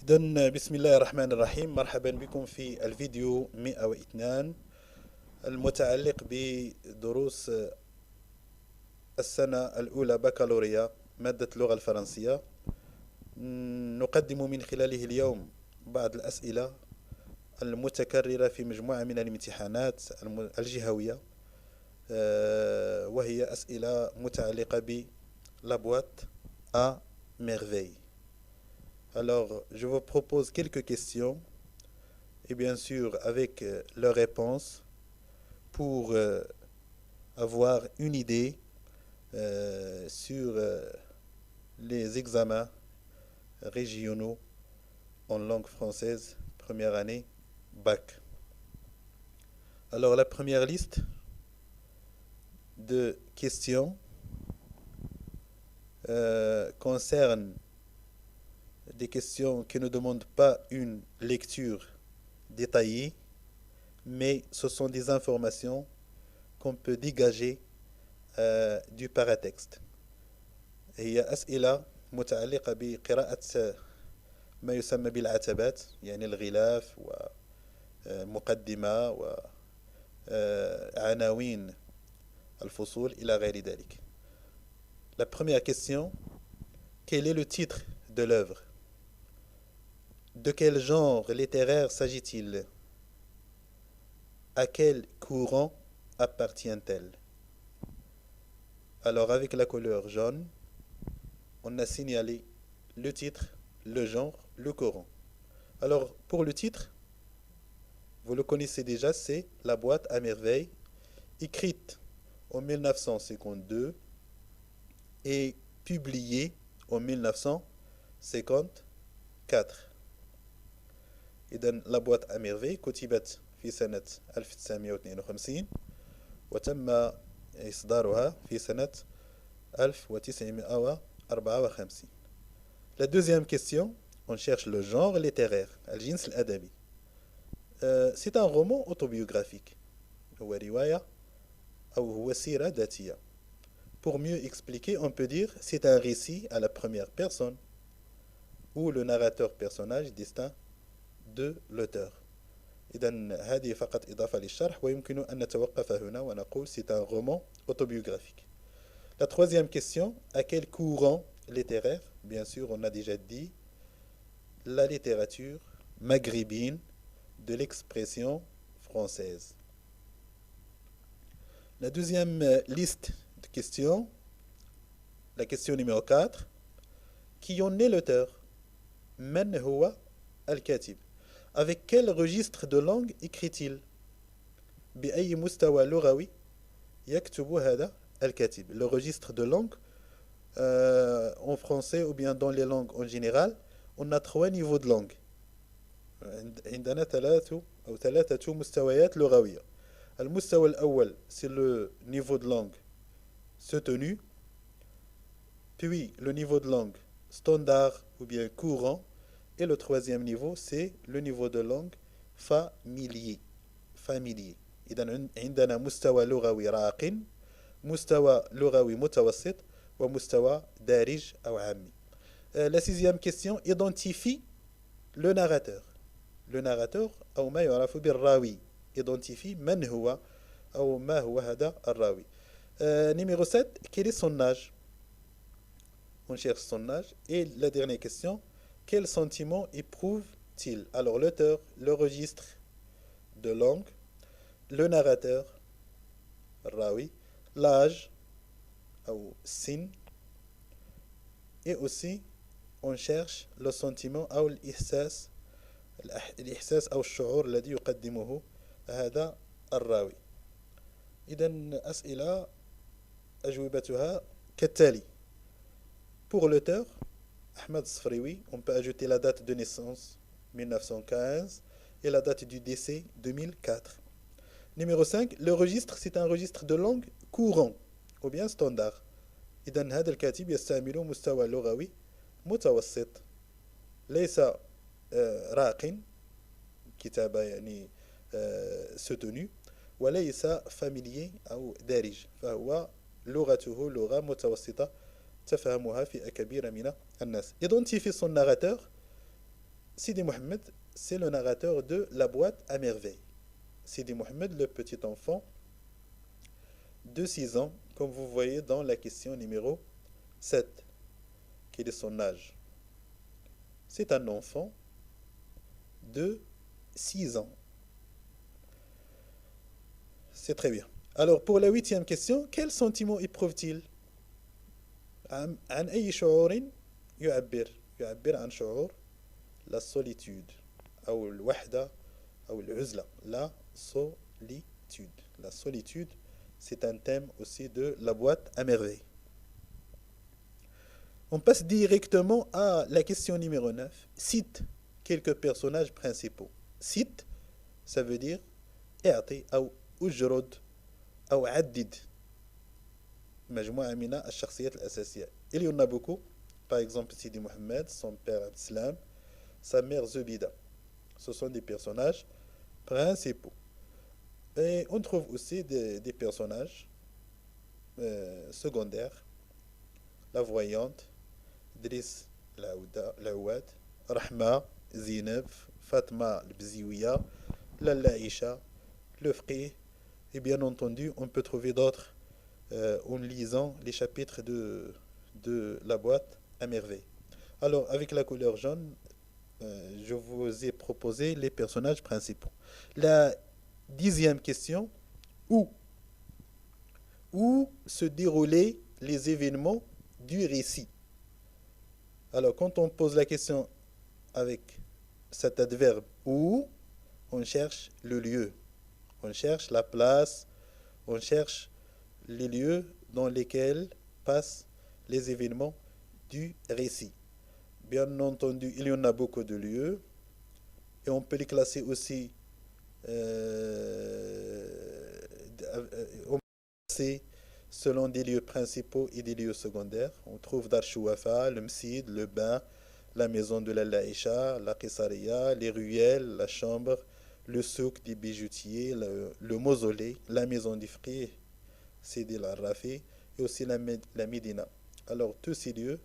إذن بسم الله الرحمن الرحيم. مرحبا بكم في الفيديو 102 المتعلق بدروس السنة الأولى بكالوريا مادة اللغة الفرنسية. نقدم من خلاله اليوم بعض الأسئلة المتكررة في مجموعة من الامتحانات الجهوية، وهي أسئلة متعلقة بلا boîte à merveille. Alors, je vous propose quelques questions et bien sûr avec leurs réponses pour avoir une idée sur les examens régionaux en langue française, première année, bac. Alors, la première liste de questions concerne des questions qui ne demandent pas une lecture détaillée, mais ce sont des informations qu'on peut dégager du paratexte. هي أسئلة متعلقة بقراءة ما يسمى بالعتبات، يعني الغلاف ومقدمة وعناوين الفصول إلى غير ذلك. La première question: quel est le titre de l'œuvre? De quel genre littéraire s'agit-il? À quel courant appartient-elle? Alors, avec la couleur jaune, on a signalé le titre, le genre, le courant. Alors, pour le titre, vous le connaissez déjà, c'est La boîte à merveille, écrite en 1952 et publiée en 1954. إذن لا بواط à merveille كتبت في سنة 1952 وتم إصدارها في سنة 1954. La deuxième question, on cherche le genre littéraire, الجنس الأدبي. C'est un roman autobiographique, هو رواية أو هو سيرة ذاتية. Pour mieux expliquer, on peut dire c'est un récit à la première personne où le narrateur personnage distinct de l'auteur. إذن هذه فقط إضافة للشرح، ويمكن أن نتوقف هنا ونقول c'est un roman autobiographique. La troisième question: à quel courant littéraire? Bien sûr, on a déjà dit la littérature maghrébine de l'expression française. La deuxième liste de questions, la question numéro 4: qui en est l'auteur? من هو الكاتب? Avec quel registre de langue écrit-il? بأي مستوى لغوي يكتب هذا الكاتب? Le registre de langue en français ou bien dans les langues en général, on a 3 niveaux de langue. عندنا ثلاثة مستويات لغوية. المستوى الأول c'est le niveau de langue soutenu, puis le niveau de langue standard ou bien courant, et le troisième niveau c'est le niveau de langue familier. إذن عندنا مستوى لغوي راق، مستوى لغوي متوسط، ومستوى دارج أو عامي. La sixième question: identifie le narrateur. Le narrateur أو ما يعرف بالراوي. Identifie من هو أو ما هو هذا الراوي. Numéro 7: quel est son âge? On cherche son âge. Et la dernière question: quel sentiment éprouve-t-il? Alors l'auteur, le registre de langue, le narrateur, rawi, l'âge, ou sin, et aussi on cherche le sentiment أو الإحساس أو الشعور الذي يقدمه هذا الراوي. إذن أسئلة أجوبتها كالتالي. Pour l'auteur, Ahmed Sfrioui, on peut ajouter la date de naissance 1915 et la date du décès 2004. Numéro 5, le registre c'est un registre de langue courant ou bien standard. إذن هذا الكاتب يستعمل مستوى لغوي متوسط، ليس راق كتابة يعني soutenu، وليس فاميليي أو دارج، فهو لغته لغة متوسطة تفهمها فئة كبيرة من الناس. Identifier son narrateur, Sidi Mohamed, c'est le narrateur de La boîte à merveille. Sidi Mohamed, le petit enfant de 6 ans, comme vous voyez dans la question numéro 7. Quel est son âge? C'est un enfant de 6 ans. C'est très bien. Alors, pour la 8e question, quel sentiment éprouve-t-il? عن أي شعور يعبر عن شعور la solitude أو الوحدة أو العزلة. La solitude. La solitude, c'est un thème aussi de la boîte à merveille. On passe directement à la question numéro 9. Cite quelques personnages principaux. Cite, ça veut dire اعطي أو اجرد أو عدد مجموعة من الشخصيات الأساسية. Il y en a beaucoup. Par exemple, Sidi Mohamed, son père Abdeslam, sa mère Zubida. Ce sont des personnages principaux. Et on trouve aussi des personnages secondaires. La voyante, Driss Laouad, Rahma, Zineb, Fatma Bziouia, Lalla Isha, le Fqih. Et bien entendu, on peut trouver d'autres en lisant les chapitres de la boîte à merveille. Alors, avec la couleur jaune, je vous ai proposé les personnages principaux. La 10e question, où? Où se déroulaient les événements du récit? Alors, quand on pose la question avec cet adverbe où, on cherche le lieu, on cherche la place, on cherche les lieux dans lesquels passent les événements du récit. Bien entendu, il y en a beaucoup de lieux et on peut les classer aussi on peut classer selon des lieux principaux et des lieux secondaires. On trouve Dar Chouafa, le Msid, le bain, la maison de la Laïcha, la Qisariya, les ruelles, la chambre, le souk des bijoutiers, le mausolée, la maison du Fqih, Sidi al-Rafi, et aussi la Médina. Alors, tous ces lieux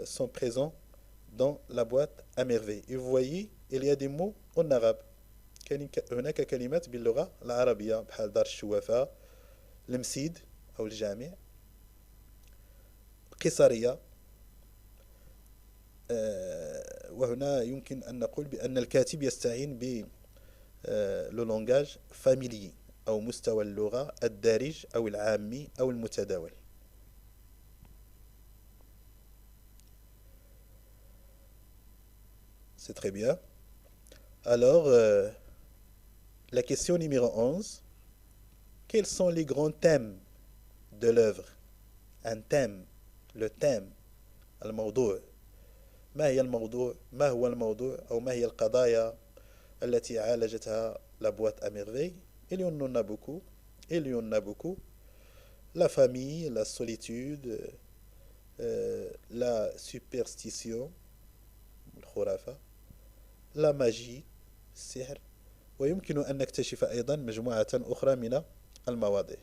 sont présents dans la boîte à merveille. Et vous voyez, il y a des mots en arabe. هناك كلمات باللغة العربية بحال دار الشوافة المسيد أو الجامع قصرية وهنا يمكن أن نقول بأن الكاتب يستعين ب لو لونغاج فاميلي أو مستوى اللغة الدارج أو العامي أو المتداول. C'est très bien. Alors, la question numéro 11. Quels sont les grands thèmes de l'œuvre? Un thème, le thème, الموضوع. ما هي الموضوع؟ ما هو الموضوع أو ما هي القضايا التي عالجتها la boîte à merveille? Il y en a beaucoup. Il y en a beaucoup. La famille, la solitude, la superstition, الخرافة, la magie, السحر. ويمكن أن نكتشف أيضا مجموعة أخرى من المواضيع.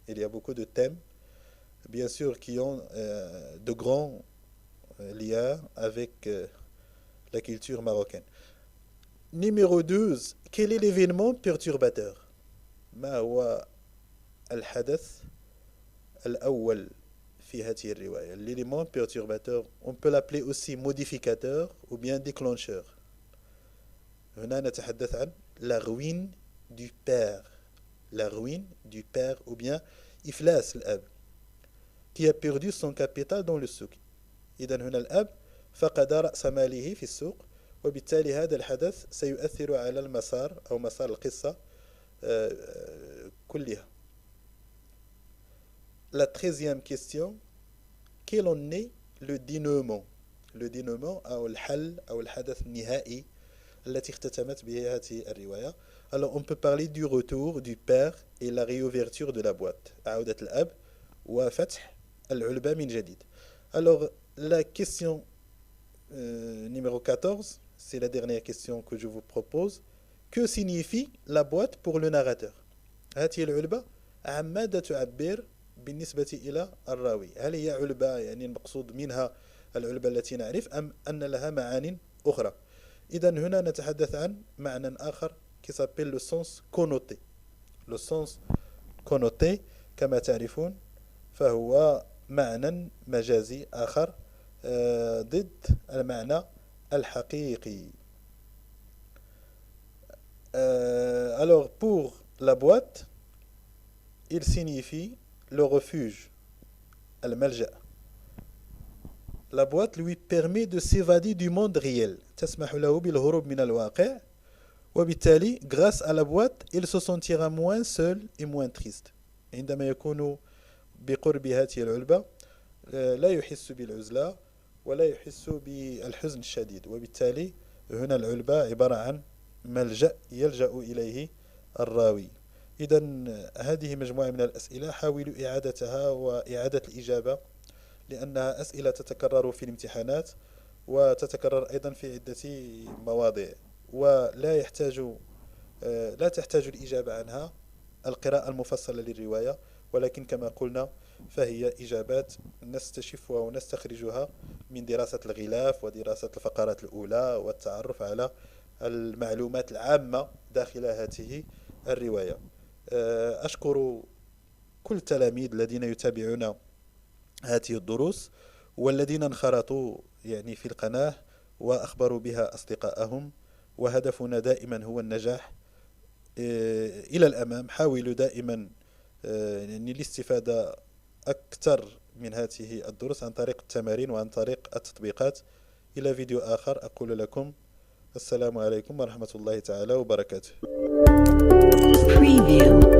Il y a beaucoup de thèmes, bien sûr, qui ont de grands liens avec la culture marocaine. Numéro 12. Quel est l'événement perturbateur? ما هو الحدث الأول في هذه الرواية? L'élément perturbateur, on peut l'appeler aussi modificateur ou bien déclencheur. هنا نتحدث عن la ruine du père. La ruine du père ou bien إفلاس الأب qui a perdu son capital dans le souk. إذا هنا الأب فقد رأس ماله في السوق وبالتالي هذا الحدث سيؤثر على المسار أو مسار القصة كلها. La 13e question. Quel en est le dénouement? Le dénouement أو الحل أو الحدث النهائي التي اختتمت به هذه الرواية. Alors on peut parler du retour du père et la réouverture de la boîte. عودة الأب وفتح العلبة من جديد. Alors la question numéro 14, c'est la dernière question que je vous propose. Que signifie la boîte pour le narrateur? هذه العلبة عماذا تعبر بالنسبة إلى الراوي؟ هل هي علبة يعني المقصود منها العلبة التي نعرف أم أن لها معان أخرى؟ إذا هنا نتحدث عن معنى آخر qui s'appelle le sens connoté. Le sens connoté كما تعرفون فهو معنى مجازي آخر ضد المعنى الحقيقي. Alors pour la boîte, il signifie le refuge, الملجأ. La boîte lui permet de s'évader du monde réel. تسمح له بالهروب من الواقع. وبالتالي grâce à la boîte il se sentira moins seul et moins triste. عندما يكون بقرب هذه العلبة لا يحس بالعزلة ولا يحس بالحزن الشديد. وبالتالي هنا العلبة عبارة عن ملجأ يلجأ إليه الراوي. إذا هذه مجموعة من الأسئلة حاولوا إعادتها وإعادة الإجابة لأنها أسئلة تتكرر في الامتحانات وتتكرر أيضا في عدة مواضيع ولا لا تحتاج الإجابة عنها القراءة المفصلة للرواية، ولكن كما قلنا فهي إجابات نستشفها ونستخرجها من دراسة الغلاف ودراسة الفقرات الأولى والتعرف على المعلومات العامة داخل هذه الرواية. أشكر كل التلاميذ الذين يتابعون هذه الدروس والذين انخرطوا يعني في القناة وأخبروا بها أصدقائهم، وهدفنا دائما هو النجاح إلى الأمام. حاولوا دائما يعني الاستفادة أكثر من هذه الدروس عن طريق التمارين وعن طريق التطبيقات. إلى فيديو آخر أقول لكم السلام عليكم ورحمة الله تعالى وبركاته. Preview.